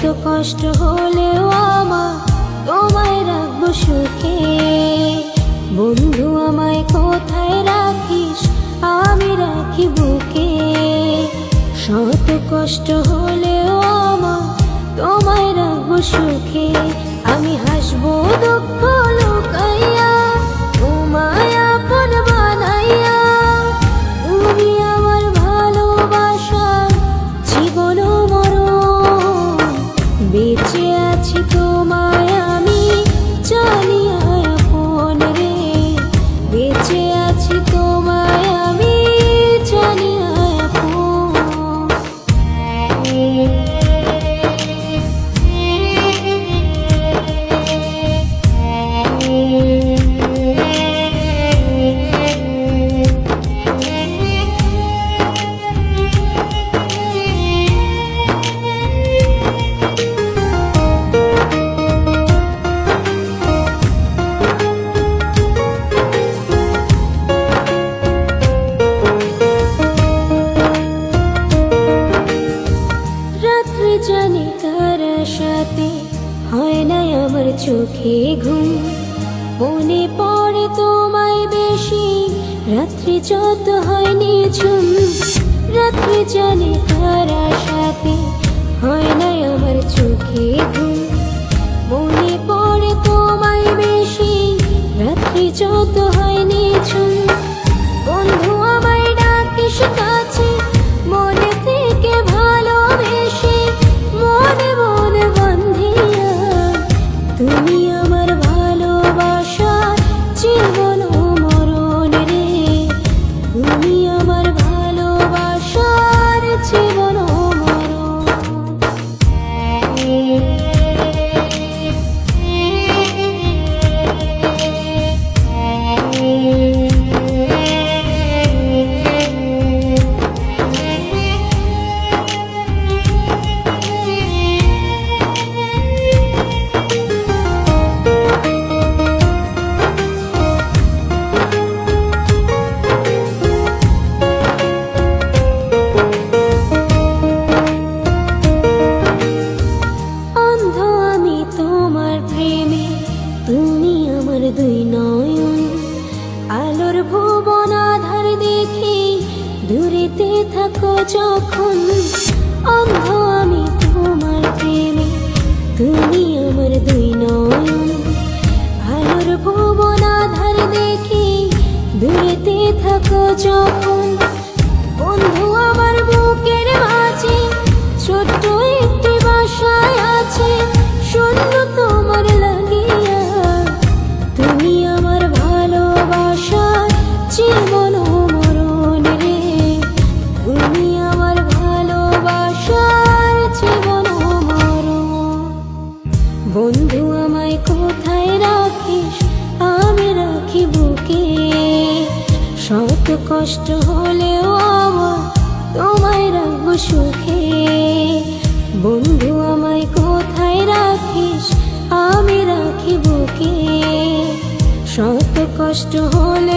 কষ্ট হলেও আমার তোমায় রাখবো সুখে। বন্ধু আমায় কোথায় রাখিস, আমি রাখি বুকে। শত কষ্ট হলেও আমার তোমায় রাখবো সুখে। আমি হাসবো দুঃখ লুকাইয়া, তোমায় আপন বানাইয়া। তুমি আমার ভালোবাসার জীবন মরণ। বেঁচে আছি তোমায় আমি জানি আপন রে। বেঁচে আছি তোমায় আমি জানি আপন। জানি তার সাথে হয় না আমার চোখে ঘুম। মনে পড়ে তোমায় বেশি রাত্রি যত হয়নি ঝুম। রাত্রি জানি তার সাথে হয় না আমার চোখে ঘুম। মনে পড়ে তোমায় বেশি রাত্রি যত হয়নি ঝুম। বন্ধু আমায় ডাকিস কাছে মনে থেকে ভালোবেসে। মনে মনে বন্ধিয়া তুমি আমার ভালোবাসার জীবন মরণ রে। তুমি আমার ভালোবাসার জীবন মরণ। তুমি আমার দুই নয়ন, আলোর ভুবন আধার দেখি দূরেতে থাকো যখন। অন্ধ আমি তোমার প্রেমে, তুমি আমার দুই নয়ন, আলোর ভুবন আধার দেখি দূরেতে থাকো যখন। বন্ধু আমার বুকের মাঝে ছোট্ট একটি বাসায় আছে শূন্য তোমার লাগিয়া। তুমি আমার ভালোবাসার জীবন মরণ রে। তুমি আমার ভালোবাসার জীবন মরণ। বন্ধু আমায় কোথায় রাখিস, আমি রাখি বুকে। শত কষ্ট হলেও আমার তোমায় রাখবো সুখে। বন্ধু আমায় কোথায় রাখিস, আমি রাখি বুকে। শত কষ্ট হলে